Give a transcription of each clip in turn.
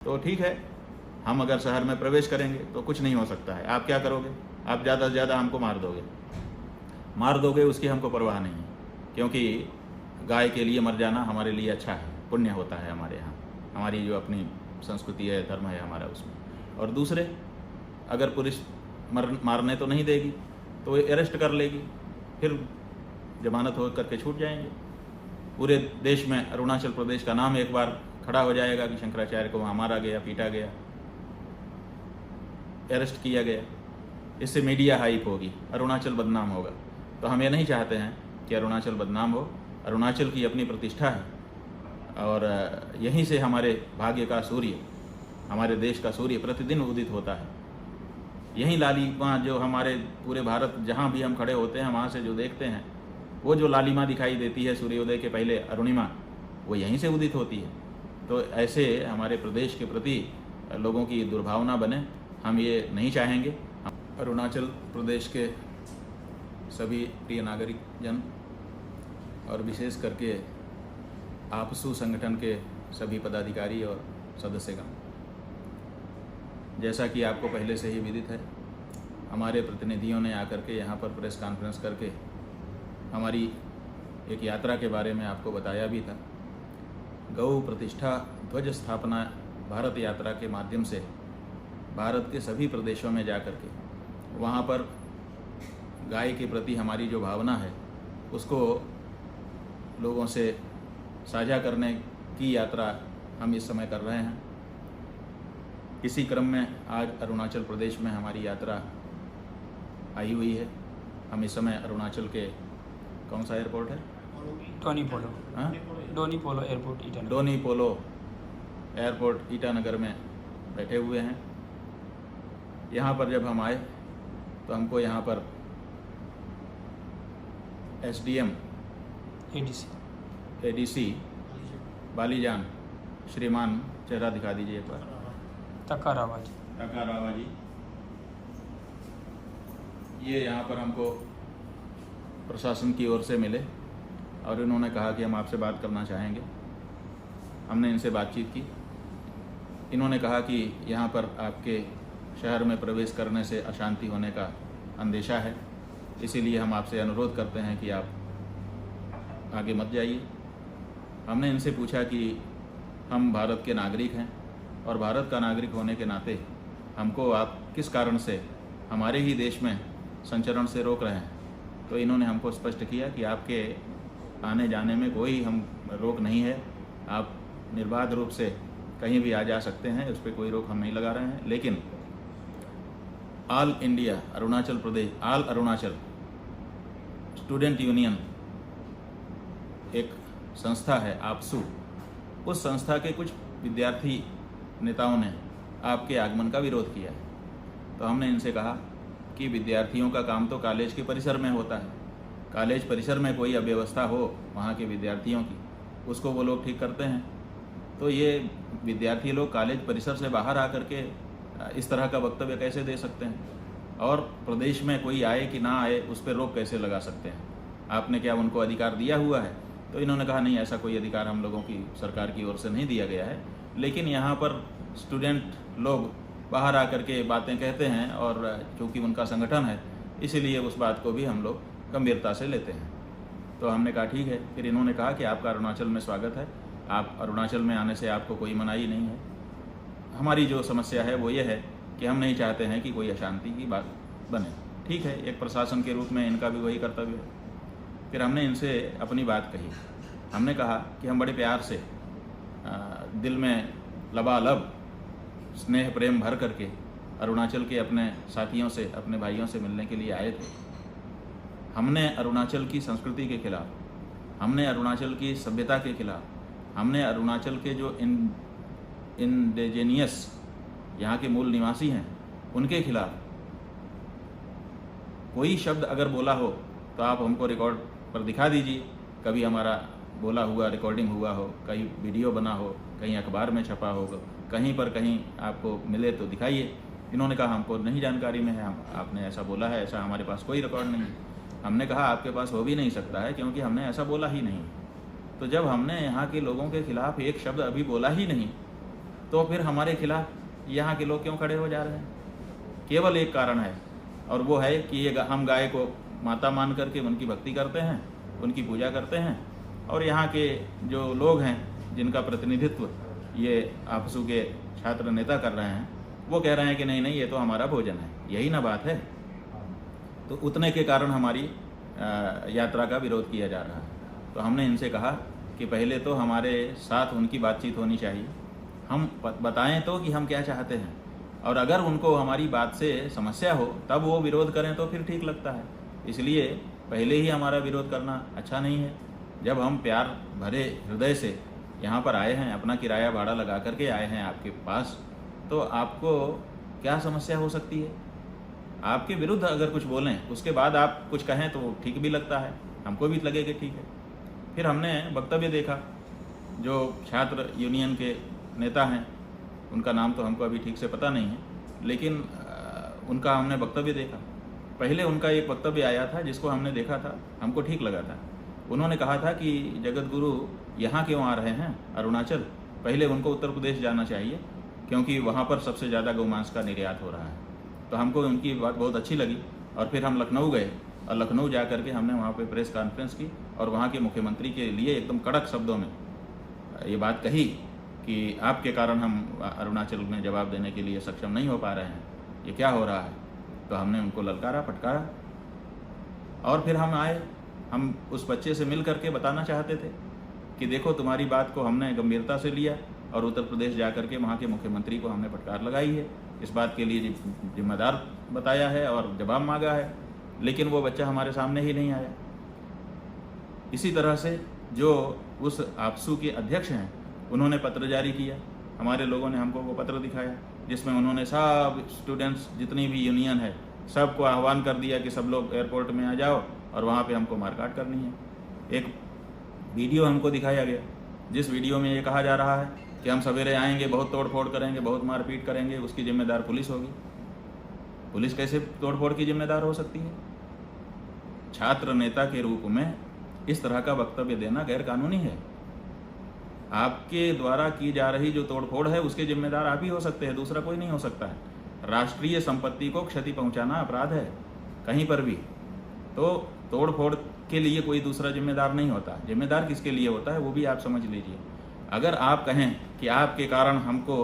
तो ठीक है, हम अगर शहर में प्रवेश करेंगे तो कुछ नहीं हो सकता है। आप क्या करोगे? आप ज़्यादा से ज़्यादा हमको मार दोगे, उसकी हमको परवाह नहीं है, क्योंकि गाय के लिए मर जाना हमारे लिए अच्छा है, पुण्य होता है हमारे यहाँ, हमारी जो अपनी संस्कृति है, धर्म है हमारा उसमें। और दूसरे, अगर पुलिस मारने तो नहीं देगी तो अरेस्ट कर लेगी, फिर जमानत हो करके छूट जाएंगे। पूरे देश में अरुणाचल प्रदेश का नाम एक बार खड़ा हो जाएगा कि शंकराचार्य को वहाँ मारा गया, पीटा गया, अरेस्ट किया गया। इससे मीडिया हाइप होगी, अरुणाचल बदनाम होगा। तो हम ये नहीं चाहते हैं कि अरुणाचल बदनाम हो। अरुणाचल की अपनी प्रतिष्ठा है और यहीं से हमारे भाग्य का सूर्य, हमारे देश का सूर्य प्रतिदिन उदित होता है। यहीं लालिमा जो हमारे पूरे भारत जहाँ भी हम खड़े होते हैं वहाँ से जो देखते हैं, वो जो लालिमा दिखाई देती है सूर्योदय के पहले, अरुणिमा, वो यहीं से उदित होती है। तो ऐसे हमारे प्रदेश के प्रति लोगों की दुर्भावना बने, हम ये नहीं चाहेंगे। अरुणाचल प्रदेश के सभी प्रिय नागरिक जन और विशेष करके आपसू संगठन के सभी पदाधिकारी और सदस्यगण, जैसा कि आपको पहले से ही विदित है, हमारे प्रतिनिधियों ने आकर के यहाँ पर प्रेस कॉन्फ्रेंस करके हमारी एक यात्रा के बारे में आपको बताया भी था। गौ प्रतिष्ठा ध्वज स्थापना भारत यात्रा के माध्यम से भारत के सभी प्रदेशों में जा कर के वहाँ पर गाय के प्रति हमारी जो भावना है उसको लोगों से साझा करने की यात्रा हम इस समय कर रहे हैं। इसी क्रम में आज अरुणाचल प्रदेश में हमारी यात्रा आई हुई है। हम इस समय अरुणाचल के कौन सा एयरपोर्ट है? डोनी पोलो। हाँ, डोनी पोलो एयरपोर्ट ईटानगर। डोनी पोलो एयरपोर्ट ईटानगर में बैठे हुए हैं। यहाँ पर जब हम आए तो हमको यहाँ पर एसडीएम एडीसी बालीजान श्रीमान, चेहरा दिखा दीजिए एक बार, तक्का रावाजी। टका रावा जी, ये यहाँ पर हमको प्रशासन की ओर से मिले और इन्होंने कहा कि हम आपसे बात करना चाहेंगे। हमने इनसे बातचीत की। इन्होंने कहा कि यहाँ पर आपके शहर में प्रवेश करने से अशांति होने का अंदेशा है, इसीलिए हम आपसे अनुरोध करते हैं कि आप आगे मत जाइए। हमने इनसे पूछा कि हम भारत के नागरिक हैं और भारत का नागरिक होने के नाते हमको आप किस कारण से हमारे ही देश में संचरण से रोक रहे हैं। तो इन्होंने हमको स्पष्ट किया कि आपके आने जाने में कोई हम रोक नहीं है, आप निर्बाध रूप से कहीं भी आ जा सकते हैं, उस पर कोई रोक हम नहीं लगा रहे हैं। लेकिन all India Arunachal Pradesh, all Arunachal student union एक संस्था है आपसू, उस संस्था के कुछ विद्यार्थी नेताओं ने आपके आगमन का विरोध किया है। तो हमने इनसे कहा कि विद्यार्थियों का काम तो कॉलेज के परिसर में होता है, कॉलेज परिसर में कोई अव्यवस्था हो वहाँ के विद्यार्थियों की, उसको वो लोग ठीक करते हैं। तो ये विद्यार्थी लोग कॉलेज परिसर से बाहर आकर के इस तरह का वक्तव्य कैसे दे सकते हैं, और प्रदेश में कोई आए कि ना आए उस पर रोक कैसे लगा सकते हैं? आपने क्या उनको अधिकार दिया हुआ है? तो इन्होंने कहा नहीं, ऐसा कोई अधिकार हम लोगों की सरकार की ओर से नहीं दिया गया है, लेकिन यहाँ पर स्टूडेंट लोग बाहर आकर के बातें कहते हैं और चूँकि उनका संगठन है इसीलिए उस बात को भी हम लोग गंभीरता से लेते हैं। तो हमने कहा ठीक है। फिर इन्होंने कहा कि आपका अरुणाचल में स्वागत है, आप अरुणाचल में आने से आपको कोई मनाही नहीं है। हमारी जो समस्या है वो ये है कि हम नहीं चाहते हैं कि कोई अशांति की बात बने। ठीक है, एक प्रशासन के रूप में इनका भी वही कर्तव्य है। फिर हमने इनसे अपनी बात कही। हमने कहा कि हम बड़े प्यार से दिल में लबालब स्नेह प्रेम भर करके अरुणाचल के अपने साथियों से, अपने भाइयों से मिलने के लिए आए थे। हमने अरुणाचल की संस्कृति के खिलाफ, हमने अरुणाचल की सभ्यता के खिलाफ, हमने अरुणाचल के जो इंडिजीनियस यहाँ के मूल निवासी हैं उनके खिलाफ कोई शब्द अगर बोला हो तो आप हमको रिकॉर्ड पर दिखा दीजिए। कभी हमारा बोला हुआ रिकॉर्डिंग हुआ हो, कहीं वीडियो बना हो, कहीं अखबार में छपा होगा, कहीं पर कहीं आपको मिले तो दिखाइए। इन्होंने कहा हमको नहीं जानकारी में है, हम आपने ऐसा बोला है, ऐसा हमारे पास कोई रिकॉर्ड नहीं है। हमने कहा आपके पास हो भी नहीं सकता है क्योंकि हमने ऐसा बोला ही नहीं। तो जब हमने यहाँ के लोगों के खिलाफ एक शब्द अभी बोला ही नहीं तो फिर हमारे खिलाफ यहाँ के लोग क्यों खड़े हो जा रहे हैं? केवल एक कारण है, और वो है कि ये हम गाय को माता मान करके उनकी भक्ति करते हैं, उनकी पूजा करते हैं, और यहाँ के जो लोग हैं जिनका प्रतिनिधित्व ये आपसू के छात्र नेता कर रहे हैं, वो कह रहे हैं कि नहीं नहीं, ये तो हमारा भोजन है। यही ना बात है। तो उतने के कारण हमारी यात्रा का विरोध किया जा रहा है। तो हमने इनसे कहा कि पहले तो हमारे साथ उनकी बातचीत होनी चाहिए, हम बताएं तो कि हम क्या चाहते हैं, और अगर उनको हमारी बात से समस्या हो तब वो विरोध करें तो फिर ठीक लगता है। इसलिए पहले ही हमारा विरोध करना अच्छा नहीं है। जब हम प्यार भरे हृदय से यहाँ पर आए हैं, अपना किराया भाड़ा लगा करके आए हैं आपके पास, तो आपको क्या समस्या हो सकती है? आपके विरुद्ध अगर कुछ बोलें उसके बाद आप कुछ कहें तो ठीक भी लगता है, हमको भी लगेगा ठीक है। फिर हमने वक्तव्य देखा, जो छात्र यूनियन के नेता हैं, उनका नाम तो हमको अभी ठीक से पता नहीं है, लेकिन उनका हमने वक्तव्य देखा। पहले उनका एक वक्तव्य आया था जिसको हमने देखा था, हमको ठीक लगा था। उन्होंने कहा था कि जगत गुरु यहाँ क्यों आ रहे हैं अरुणाचल, पहले उनको उत्तर प्रदेश जाना चाहिए क्योंकि वहाँ पर सबसे ज़्यादा गौमांस का निर्यात हो रहा है। तो हमको उनकी बात बहुत अच्छी लगी, और फिर हम लखनऊ गए, और लखनऊ जा कर के हमने वहाँ पे प्रेस कॉन्फ्रेंस की, और वहाँ के मुख्यमंत्री के लिए एकदम कड़क शब्दों में ये बात कही कि आपके कारण हम अरुणाचल में जवाब देने के लिए सक्षम नहीं हो पा रहे हैं, ये क्या हो रहा है। तो हमने उनको ललकारा, फटकारा, और फिर हम आए। हम उस बच्चे से मिल करके बताना चाहते थे कि देखो तुम्हारी बात को हमने गंभीरता से लिया, और उत्तर प्रदेश जा कर के वहाँ के मुख्यमंत्री को हमने फटकार लगाई है, इस बात के लिए जिम्मेदार बताया है और जवाब मांगा है, लेकिन वो बच्चा हमारे सामने ही नहीं आया। इसी तरह से जो उस आपसू के अध्यक्ष हैं, उन्होंने पत्र जारी किया, हमारे लोगों ने हमको वो पत्र दिखाया, जिसमें उन्होंने सब स्टूडेंट्स जितनी भी यूनियन है सबको आह्वान कर दिया कि सब लोग एयरपोर्ट में आ जाओ और वहाँ पे हमको मारकाट करनी है। एक वीडियो हमको दिखाया गया, जिस वीडियो में ये कहा जा रहा है कि हम सवेरे आएंगे, बहुत तोड़फोड़ करेंगे, बहुत मारपीट करेंगे, उसकी जिम्मेदार पुलिस होगी। पुलिस कैसे तोड़फोड़ की जिम्मेदार हो सकती है? छात्र नेता के रूप में इस तरह का वक्तव्य देना गैर कानूनी है। आपके द्वारा की जा रही जो तोड़फोड़ है उसके जिम्मेदार आप ही हो सकते हैं, दूसरा कोई नहीं हो सकता है। राष्ट्रीय संपत्ति को क्षति पहुंचाना अपराध है कहीं पर भी। तो तोड़फोड़ के लिए कोई दूसरा जिम्मेदार नहीं होता। जिम्मेदार किसके लिए होता है वो भी आप समझ लीजिए। अगर आप कहें कि आपके कारण हमको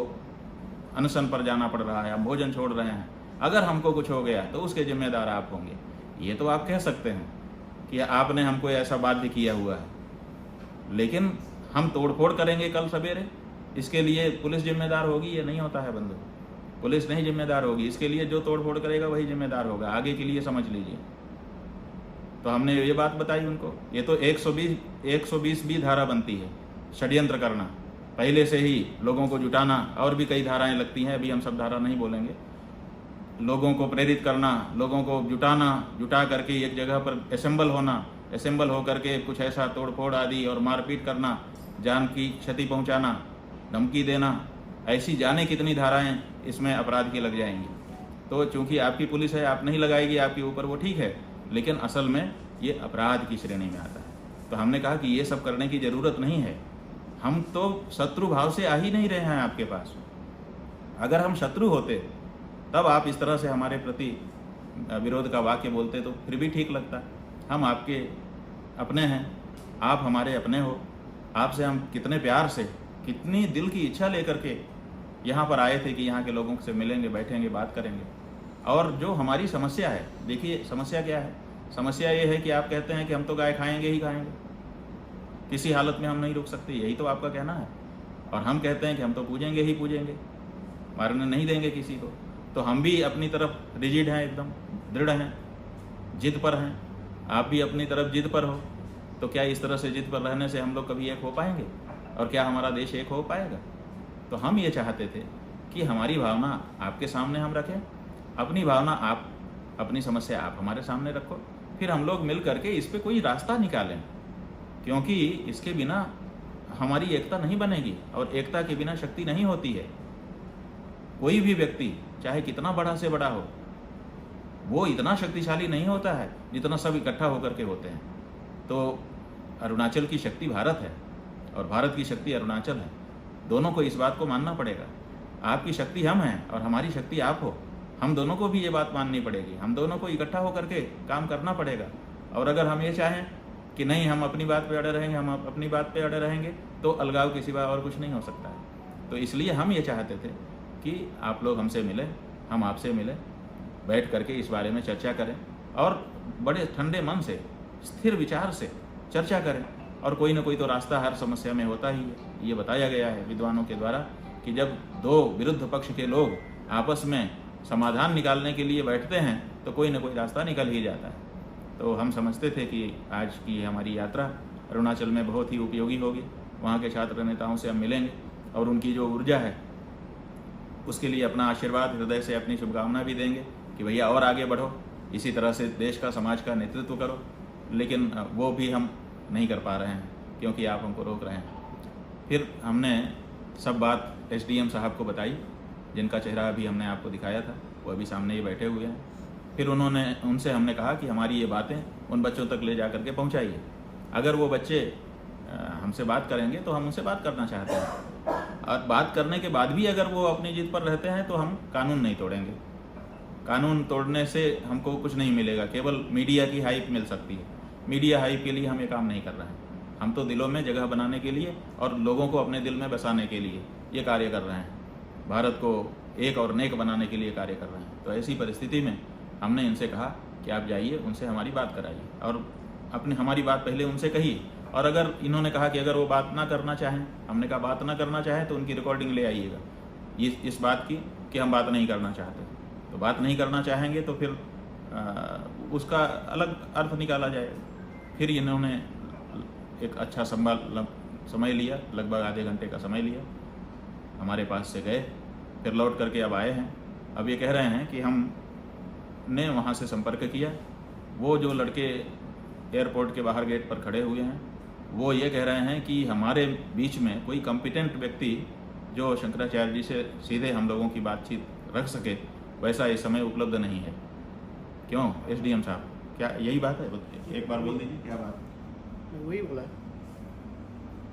अनशन पर जाना पड़ रहा है, हम भोजन छोड़ रहे हैं, अगर हमको कुछ हो गया तो उसके जिम्मेदार आप होंगे, ये तो आप कह सकते हैं कि आपने हमको ऐसा बाध्य किया हुआ है। लेकिन हम तोड़फोड़ करेंगे कल सवेरे, इसके लिए पुलिस जिम्मेदार होगी? ये नहीं होता है बंधु, पुलिस नहीं जिम्मेदार होगी। इसके लिए जो तोड़फोड़ करेगा वही जिम्मेदार होगा, आगे के लिए समझ लीजिए। तो हमने ये बात बताई उनको। ये तो 120 धारा बनती है, षड्यंत्र करना, पहले से ही लोगों को जुटाना, और भी कई धाराएं लगती हैं, अभी हम सब धारा नहीं बोलेंगे। लोगों को प्रेरित करना, लोगों को जुटा करके एक जगह पर असेंबल हो करके कुछ ऐसा तोड़फोड़ आदि और मारपीट करना, जान की क्षति पहुंचाना, धमकी देना, ऐसी जाने कितनी धाराएं इसमें अपराध की लग जाएंगी। तो चूंकि आपकी पुलिस है, आप नहीं लगाएगी आपके ऊपर, वो ठीक है, लेकिन असल में ये अपराध की श्रेणी में आता है। तो हमने कहा कि ये सब करने की ज़रूरत नहीं है। हम तो शत्रु भाव से आ ही नहीं रहे हैं आपके पास। अगर हम शत्रु होते तब आप इस तरह से हमारे प्रति विरोध का वाक्य बोलते तो फिर भी ठीक लगता। हम आपके अपने हैं, आप हमारे अपने हो। आपसे हम कितने प्यार से, कितनी दिल की इच्छा लेकर के यहाँ पर आए थे कि यहाँ के लोगों से मिलेंगे, बैठेंगे, बात करेंगे। और जो हमारी समस्या है, देखिए समस्या क्या है। समस्या ये है कि आप कहते हैं कि हम तो गाय खाएंगे ही खाएंगे, किसी हालत में हम नहीं रुक सकते, यही तो आपका कहना है। और हम कहते हैं कि हम तो पूजेंगे ही पूजेंगे, मारने नहीं देंगे किसी को। तो हम भी अपनी तरफ रिजिड हैं, एकदम दृढ़ हैं, जिद पर हैं। आप भी अपनी तरफ जिद पर हो। तो क्या इस तरह से जिद पर रहने से हम लोग कभी एक हो पाएंगे? और क्या हमारा देश एक हो पाएगा? तो हम ये चाहते थे कि हमारी भावना आपके सामने हम रखें, अपनी भावना आप, अपनी समस्या आप हमारे सामने रखो, फिर हम लोग मिल करके इस पर कोई रास्ता निकालें। क्योंकि इसके बिना हमारी एकता नहीं बनेगी, और एकता के बिना शक्ति नहीं होती है। कोई भी व्यक्ति चाहे कितना बड़ा से बड़ा हो, वो इतना शक्तिशाली नहीं होता है जितना सब इकट्ठा होकर के होते हैं। तो अरुणाचल की शक्ति भारत है और भारत की शक्ति अरुणाचल है। दोनों को इस बात को मानना पड़ेगा। आपकी शक्ति हम हैं और हमारी शक्ति आप हो। हम दोनों को भी ये बात माननी पड़ेगी, हम दोनों को इकट्ठा होकर के काम करना पड़ेगा। और अगर हम ये चाहें कि नहीं हम अपनी बात पे अड़े रहेंगे, हम अपनी बात पे अड़े रहेंगे, तो अलगाव के सिवा और कुछ नहीं हो सकता है। तो इसलिए हम ये चाहते थे कि आप लोग हमसे मिलें, हम आपसे मिलें, बैठ करके इस बारे में चर्चा करें और बड़े ठंडे मन से, स्थिर विचार से चर्चा करें। और कोई ना कोई तो रास्ता हर समस्या में होता ही है। ये बताया गया है विद्वानों के द्वारा कि जब दो विरुद्ध पक्ष के लोग आपस में समाधान निकालने के लिए बैठते हैं तो कोई ना कोई रास्ता निकल ही जाता है। तो हम समझते थे कि आज की हमारी यात्रा अरुणाचल में बहुत ही उपयोगी होगी। वहाँ के छात्र नेताओं से हम मिलेंगे और उनकी जो ऊर्जा है उसके लिए अपना आशीर्वाद, हृदय से अपनी शुभकामना भी देंगे कि भैया और आगे बढ़ो, इसी तरह से देश का, समाज का नेतृत्व करो। लेकिन वो भी हम नहीं कर पा रहे हैं क्योंकि आप हमको रोक रहे हैं। फिर हमने सब बात SDM साहब को बताई, जिनका चेहरा अभी हमने आपको दिखाया था, वो अभी सामने ही बैठे हुए हैं। फिर उनसे हमने कहा कि हमारी ये बातें उन बच्चों तक ले जा करके पहुँचाइए। अगर वो बच्चे हमसे बात करेंगे तो हम उनसे बात करना चाहते हैं, और बात करने के बाद भी अगर वो अपनी जिद पर रहते हैं तो हम कानून नहीं तोड़ेंगे। कानून तोड़ने से हमको कुछ नहीं मिलेगा, केवल मीडिया की हाइप मिल सकती है। मीडिया हाइप के लिए हम ये काम नहीं कर रहे हैं। हम तो दिलों में जगह बनाने के लिए और लोगों को अपने दिल में बसाने के लिए ये कार्य कर रहे हैं, भारत को एक और नेक बनाने के लिए कार्य कर रहे हैं। तो ऐसी परिस्थिति में हमने इनसे कहा कि आप जाइए, उनसे हमारी बात कराइए और हमारी बात पहले उनसे कहिए। और अगर इन्होंने कहा कि अगर वो बात ना करना चाहें, हमने कहा बात ना करना चाहें तो उनकी रिकॉर्डिंग ले आइएगा इस बात की कि हम बात नहीं करना चाहते। तो बात नहीं करना चाहेंगे तो फिर उसका अलग अर्थ निकाला जाएगा। फिर इन्होंने एक अच्छा समय लिया, लगभग आधे घंटे का समय लिया, हमारे पास से गए, फिर लौट करके अब आए हैं। अब ये कह रहे हैं कि हमने वहाँ से संपर्क किया, वो जो लड़के एयरपोर्ट के बाहर गेट पर खड़े हुए हैं वो ये कह रहे हैं कि हमारे बीच में कोई कॉम्पिटेंट व्यक्ति जो शंकराचार्य जी से सीधे हम लोगों की बातचीत रख सके वैसा इस समय उपलब्ध नहीं है। क्यों SDM साहब, क्या यही बात है? एक बार बोल दीजिए क्या बात? वही बोला,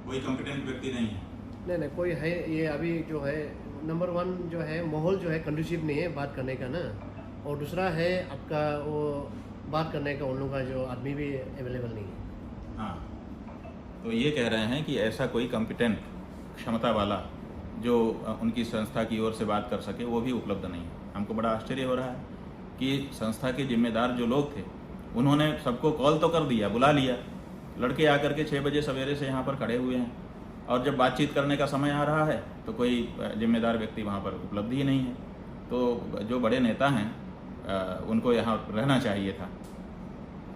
कोई कॉम्पिटेंट व्यक्ति नहीं है। नहीं कोई है। ये अभी जो है नंबर 1 जो है माहौल जो है कंडूसिव नहीं है बात करने का ना, और दूसरा है आपका वो बात करने का उन लोगों का जो आदमी भी अवेलेबल नहीं है। हाँ, तो ये कह रहे हैं कि ऐसा कोई कॉम्पिटेंट, क्षमता वाला जो उनकी संस्था की ओर से बात कर सके वो भी उपलब्ध नहीं है। हमको बड़ा आश्चर्य हो रहा है कि संस्था के जिम्मेदार जो लोग थे उन्होंने सबको कॉल तो कर दिया, बुला लिया, लड़के आकर के 6 बजे सवेरे से यहाँ पर खड़े हुए हैं, और जब बातचीत करने का समय आ रहा है तो कोई जिम्मेदार व्यक्ति वहाँ पर उपलब्ध ही नहीं है। तो जो बड़े नेता हैं उनको यहाँ रहना चाहिए था।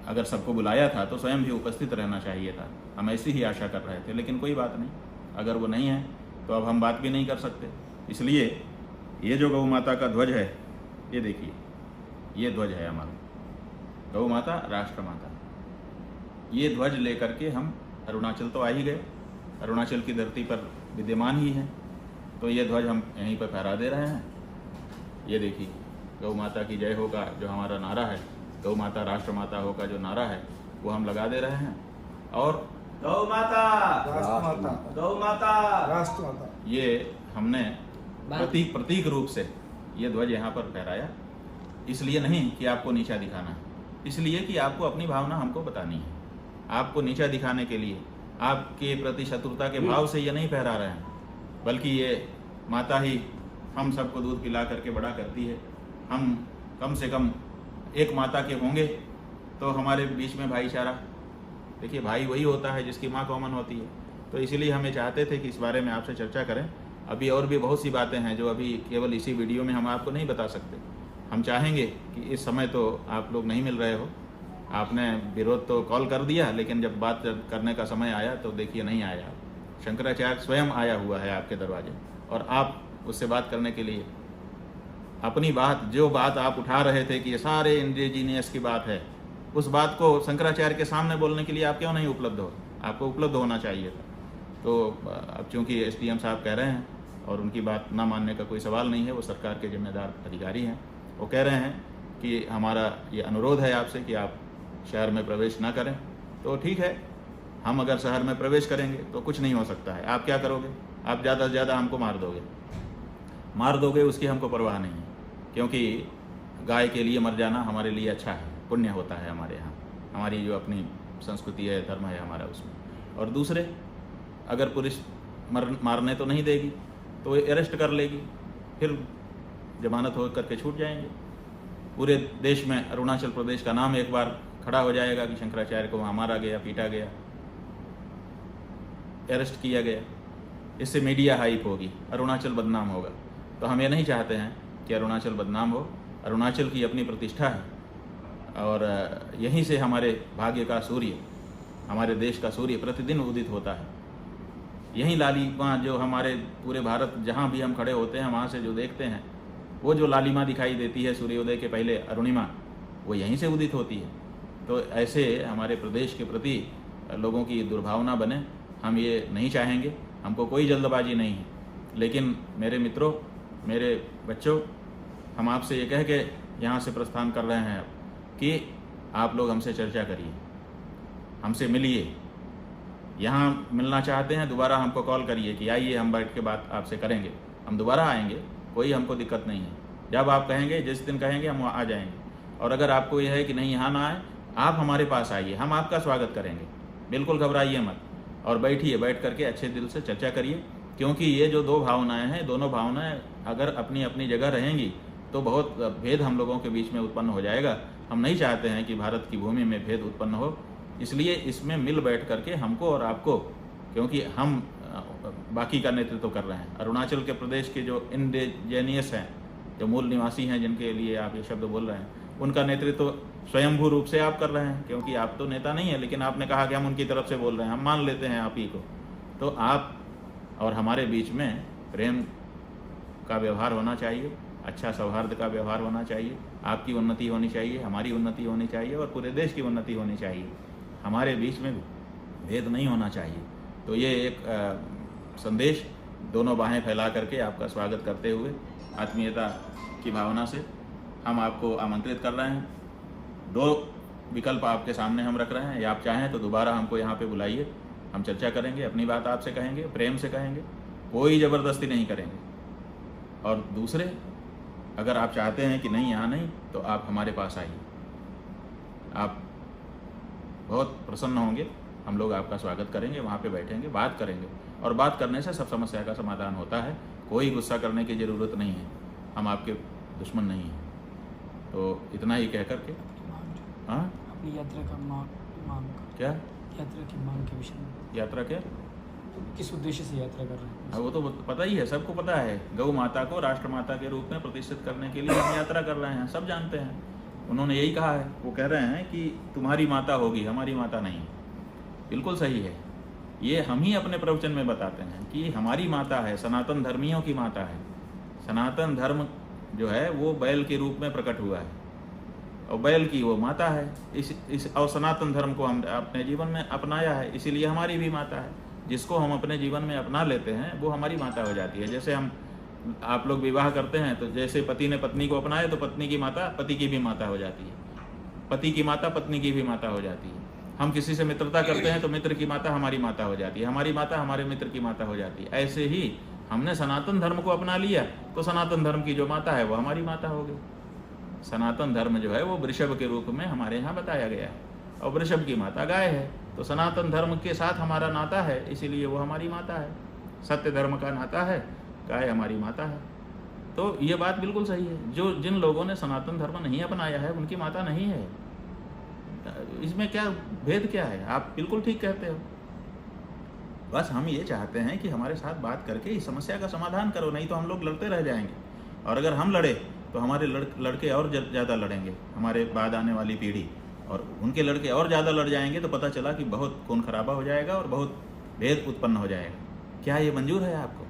अगर सबको बुलाया था तो स्वयं भी उपस्थित रहना चाहिए था। हम ऐसी ही आशा कर रहे थे, लेकिन कोई बात नहीं, अगर वो नहीं है तो अब हम बात भी नहीं कर सकते। इसलिए ये जो गौ माता का ध्वज है, ये देखिए, ये ध्वज है हमारा, गौ माता, राष्ट्र माता। ये ध्वज लेकर के हम अरुणाचल तो आ ही गए, अरुणाचल की धरती पर विद्यमान ही है, तो ये ध्वज हम यहीं पर फहरा दे रहे हैं। ये देखिए, गौ माता की जय हो का जो हमारा नारा है, गौ माता राष्ट्र माता हो का जो नारा है, वो हम लगा दे रहे हैं। और गौ माता, गौ माता, राष्ट्र माता, ये हमने प्रतीक रूप से ये ध्वज यहाँ पर फहराया। इसलिए नहीं कि आपको नीचा दिखाना है, इसलिए कि आपको अपनी भावना हमको बतानी है। आपको नीचा दिखाने के लिए, आपके प्रति शत्रुता के भाव से ये नहीं फहरा रहे हैं, बल्कि ये माता ही हम सबको दूध पिला करके बड़ा करती है। हम कम से कम एक माता के होंगे तो हमारे बीच में भाईचारा, देखिए भाई वही होता है जिसकी माँ कॉमन होती है। तो इसीलिए हमें चाहते थे कि इस बारे में आपसे चर्चा करें। अभी और भी बहुत सी बातें हैं जो अभी केवल इसी वीडियो में हम आपको नहीं बता सकते। हम चाहेंगे कि इस समय तो आप लोग नहीं मिल रहे हो, आपने विरोध तो कॉल कर दिया, लेकिन जब बात करने का समय आया तो देखिए नहीं आया। शंकराचार्य स्वयं आया हुआ है आपके दरवाजे, और आप उससे बात करने के लिए अपनी बात, जो बात आप उठा रहे थे कि ये सारे इंडिजीनियस की बात है, उस बात को शंकराचार्य के सामने बोलने के लिए आप क्यों नहीं उपलब्ध हो? आपको उपलब्ध होना चाहिए था। तो अब चूंकि SDM साहब कह रहे हैं और उनकी बात ना मानने का कोई सवाल नहीं है, वो सरकार के जिम्मेदार अधिकारी हैं, वो कह रहे हैं कि हमारा ये अनुरोध है आपसे कि आप शहर में प्रवेश ना करें। तो ठीक है, हम अगर शहर में प्रवेश करेंगे तो कुछ नहीं हो सकता है। आप क्या करोगे? आप ज़्यादा से ज़्यादा हमको मार दोगे। मार दोगे उसकी हमको परवाह नहीं है, क्योंकि गाय के लिए मर जाना हमारे लिए अच्छा है, पुण्य होता है हमारे यहाँ, हमारी जो अपनी संस्कृति है, धर्म है हमारा उसमें। और दूसरे, अगर पुलिस मारने तो नहीं देगी तो अरेस्ट कर लेगी, फिर जमानत हो करके छूट जाएंगे। पूरे देश में अरुणाचल प्रदेश का नाम एक बार खड़ा हो जाएगा कि शंकराचार्य को वहाँ मारा गया, पीटा गया, अरेस्ट किया गया। इससे मीडिया हाइप होगी, अरुणाचल बदनाम होगा। तो हम ये नहीं चाहते हैं कि अरुणाचल बदनाम हो। अरुणाचल की अपनी प्रतिष्ठा है और यहीं से हमारे भाग्य का सूर्य, हमारे देश का सूर्य प्रतिदिन उदित होता है। यहीं लालिमा जो हमारे पूरे भारत जहाँ भी हम खड़े होते हैं वहाँ से जो देखते हैं, वो जो लालिमा दिखाई देती है सूर्योदय के पहले, अरुणिमा, वो यहीं से उदित होती है। तो ऐसे हमारे प्रदेश के प्रति लोगों की दुर्भावना बने, हम ये नहीं चाहेंगे। हमको कोई जल्दबाजी नहीं है, लेकिन मेरे मित्रों, मेरे बच्चों, हम आपसे ये कह के यहाँ से प्रस्थान कर रहे हैं कि आप लोग हमसे चर्चा करिए, हमसे मिलिए। यहाँ मिलना चाहते हैं दोबारा हमको कॉल करिए कि आइए हम बैठ के बात आपसे करेंगे। हम दोबारा आएंगे, कोई हमको दिक्कत नहीं है। जब आप कहेंगे, जिस दिन कहेंगे, हम आ जाएंगे। और अगर आपको यह है कि नहीं यहाँ ना आए, आप हमारे पास आइए, हम आपका स्वागत करेंगे। बिल्कुल घबराइए मत और बैठिए, बैठ करके अच्छे दिल से चर्चा करिए, क्योंकि ये जो दो भावनाएं हैं, दोनों भावनाएं अगर अपनी अपनी जगह रहेंगी तो बहुत भेद हम लोगों के बीच में उत्पन्न हो जाएगा। हम नहीं चाहते हैं कि भारत की भूमि में भेद उत्पन्न हो, इसलिए इसमें मिल बैठ करके हमको और आपको, क्योंकि हम बाकी का नेतृत्व कर रहे हैं। अरुणाचल के प्रदेश के जो इंडिजेनियस हैं, जो मूल निवासी हैं, जिनके लिए आप ये शब्द बोल रहे हैं, उनका नेतृत्व स्वयंभू रूप से आप कर रहे हैं, क्योंकि आप तो नेता नहीं है, लेकिन आपने कहा कि हम उनकी तरफ से बोल रहे हैं, हम मान लेते हैं आप ही को। तो आप और हमारे बीच में प्रेम का व्यवहार होना चाहिए, अच्छा सौहार्द का व्यवहार होना चाहिए। आपकी उन्नति होनी चाहिए, हमारी उन्नति होनी चाहिए और पूरे देश की उन्नति होनी चाहिए। हमारे बीच में भेद नहीं होना चाहिए। तो ये एक संदेश, दोनों बाहें फैला करके आपका स्वागत करते हुए, आत्मीयता की भावना से हम आपको आमंत्रित कर रहे हैं। 2 विकल्प आपके सामने हम रख रहे हैं, या आप चाहें तो दोबारा हमको यहाँ पे बुलाइए, हम चर्चा करेंगे, अपनी बात आपसे कहेंगे, प्रेम से कहेंगे, कोई ज़बरदस्ती नहीं करेंगे। और दूसरे, अगर आप चाहते हैं कि नहीं यहाँ नहीं, तो आप हमारे पास आइए, आप बहुत प्रसन्न होंगे। हम लोग आपका स्वागत करेंगे, वहाँ पे बैठेंगे, बात करेंगे, और बात करने से सब समस्या का समाधान होता है। कोई गुस्सा करने की ज़रूरत नहीं है, हम आपके दुश्मन नहीं हैं। तो इतना ही कह करके, हाँ, अपनी यात्रा का मांग क्या, यात्रा की मांग के विषय में, यात्रा क्या, किस उद्देश्य से यात्रा कर रहे हैं? वो तो पता ही है, सबको पता है। गौ माता को राष्ट्र माता के रूप में प्रतिष्ठित करने के लिए हम यात्रा कर रहे हैं, सब जानते हैं। उन्होंने यही कहा है, वो कह रहे हैं कि तुम्हारी माता होगी, हमारी माता नहीं। बिल्कुल सही है। ये हम ही अपने प्रवचन में बताते हैं कि हमारी माता है, सनातन धर्मियों की माता है। सनातन धर्म जो है वो बैल के रूप में प्रकट हुआ है और बैल की वो माता है। इस और सनातन धर्म को हम अपने जीवन में अपनाया है, इसीलिए हमारी भी माता है। जिसको हम अपने जीवन में अपना लेते हैं वो हमारी माता हो जाती है। जैसे आप लोग विवाह करते हैं, तो जैसे पति ने पत्नी को अपनाया तो पत्नी की माता पति की भी माता हो जाती है, पति की माता पत्नी की भी माता हो जाती है। हम किसी से मित्रता करते हैं तो मित्र की माता हमारी माता हो जाती है, हमारी माता हमारे मित्र की माता हो जाती है। ऐसे ही हमने सनातन धर्म को अपना लिया तो सनातन धर्म की जो माता है वो हमारी माता हो गई। सनातन धर्म जो है वो वृषभ के रूप में हमारे यहाँ बताया गया है और वृषभ की माता गाय है। तो सनातन धर्म के साथ हमारा नाता है, इसीलिए वो हमारी माता है। सत्य धर्म का नाता है, गाय हमारी माता है। तो ये बात बिल्कुल सही है। जो जिन लोगों ने सनातन धर्म नहीं अपनाया है उनकी माता नहीं है। इसमें क्या भेद क्या है? आप बिल्कुल ठीक कहते हो। बस हम ये चाहते हैं कि हमारे साथ बात करके इस समस्या का समाधान करो, नहीं तो हम लोग लड़ते रह जाएंगे। और अगर हम लड़े तो हमारे लड़के और ज़्यादा लड़ेंगे, हमारे बाद आने वाली पीढ़ी, और उनके लड़के और ज़्यादा लड़ जाएंगे तो पता चला कि बहुत खून खराबा हो जाएगा और बहुत भेद उत्पन्न हो जाएगा। क्या ये मंजूर है आपको?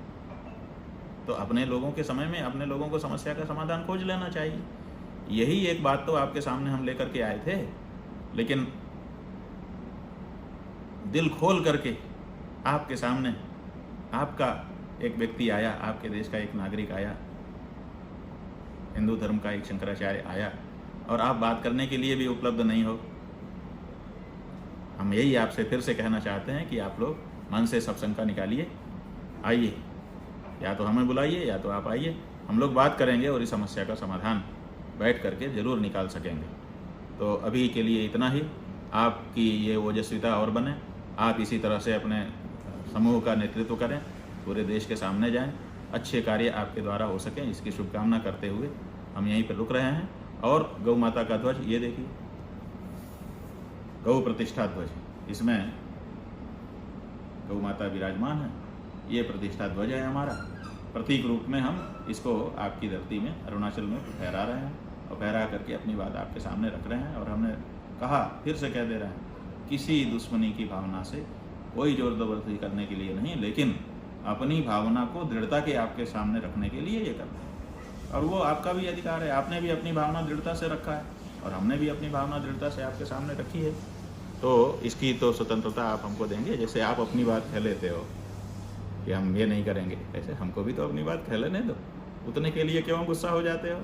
तो अपने लोगों के समय में अपने लोगों को समस्या का समाधान खोज लेना चाहिए। यही एक बात तो आपके सामने हम लेकर के आए थे, लेकिन दिल खोल करके आपके सामने आपका एक व्यक्ति आया, आपके देश का एक नागरिक आया, हिंदू धर्म का एक शंकराचार्य आया, और आप बात करने के लिए भी उपलब्ध नहीं हो। हम यही आपसे फिर से कहना चाहते हैं कि आप लोग मन से सब शंका निकालिए, आइए, या तो हमें बुलाइए या तो आप आइए, हम लोग बात करेंगे और इस समस्या का समाधान बैठ करके ज़रूर निकाल सकेंगे। तो अभी के लिए इतना ही। आपकी ये ओजस्विता और बने, आप इसी तरह से अपने समूह का नेतृत्व करें, पूरे देश के सामने जाएं, अच्छे कार्य आपके द्वारा हो सकें, इसकी शुभकामना करते हुए हम यहीं पर रुक रहे हैं। और गौ माता का ध्वज ये देखिए, गौ प्रतिष्ठा ध्वज, इसमें गौ माता विराजमान है। ये प्रतिष्ठा ध्वज है हमारा, प्रतीक रूप में हम इसको आपकी धरती में अरुणाचल में फहरा रहे हैं और फहरा करके अपनी बात आपके सामने रख रहे हैं। और हमने कहा, फिर से कह दे रहे हैं, किसी दुश्मनी की भावना से कोई जोर जबरदस्ती करने के लिए नहीं, लेकिन अपनी भावना को दृढ़ता के आपके सामने रखने के लिए ये करना है। और वो आपका भी अधिकार है, आपने भी अपनी भावना दृढ़ता से रखा है और हमने भी अपनी भावना दृढ़ता से आपके सामने रखी है। तो इसकी तो स्वतंत्रता आप हमको देंगे। जैसे आप अपनी बात कह लेते हो कि हम ये नहीं करेंगे, ऐसे हमको भी तो अपनी बात कह लेने दो। उतने के लिए क्यों गुस्सा हो जाते हो?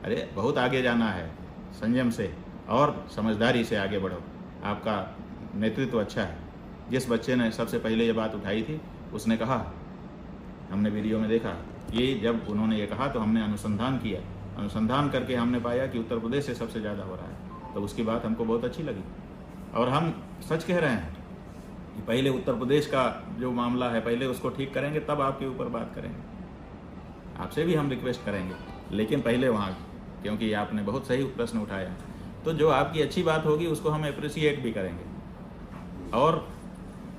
अरे बहुत आगे जाना है, संयम से और समझदारी से आगे बढ़ो। आपका नेतृत्व अच्छा है। जिस बच्चे ने सबसे पहले ये बात उठाई थी, उसने कहा, हमने वीडियो में देखा, ये जब उन्होंने ये कहा तो हमने अनुसंधान किया, अनुसंधान करके हमने पाया कि उत्तर प्रदेश से सबसे ज़्यादा हो रहा है। तो उसकी बात हमको बहुत अच्छी लगी और हम सच कह रहे हैं कि पहले उत्तर प्रदेश का जो मामला है, पहले उसको ठीक करेंगे, तब आपके ऊपर बात करेंगे। आपसे भी हम रिक्वेस्ट करेंगे, लेकिन पहले वहाँ, क्योंकि आपने बहुत सही प्रश्न उठाया, तो जो आपकी अच्छी बात होगी उसको हम अप्रिसिएट भी करेंगे और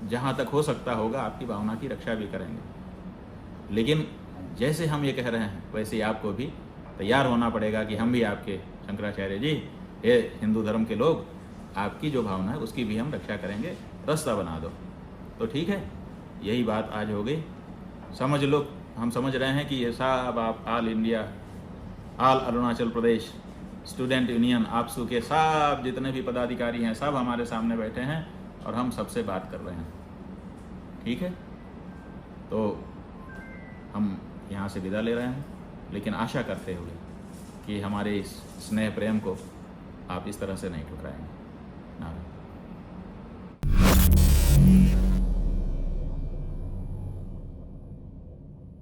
जहाँ तक हो सकता होगा आपकी भावना की रक्षा भी करेंगे। लेकिन जैसे हम ये कह रहे हैं, वैसे ही आपको भी तैयार होना पड़ेगा कि हम भी आपके, शंकराचार्य जी, ये हिंदू धर्म के लोग, आपकी जो भावना है उसकी भी हम रक्षा करेंगे, रास्ता बना दो। तो ठीक है, यही बात आज हो गई। समझ लो, हम समझ रहे हैं कि ये सब आप all India, all Arunachal Pradesh student union, आपसू के सब जितने भी पदाधिकारी हैं, सब हमारे सामने बैठे हैं और हम सबसे बात कर रहे हैं। ठीक है, तो हम यहाँ से विदा ले रहे हैं, लेकिन आशा करते हुए कि हमारे इस स्नेह प्रेम को आप इस तरह से नहीं ठुकराएंगे। नारायण।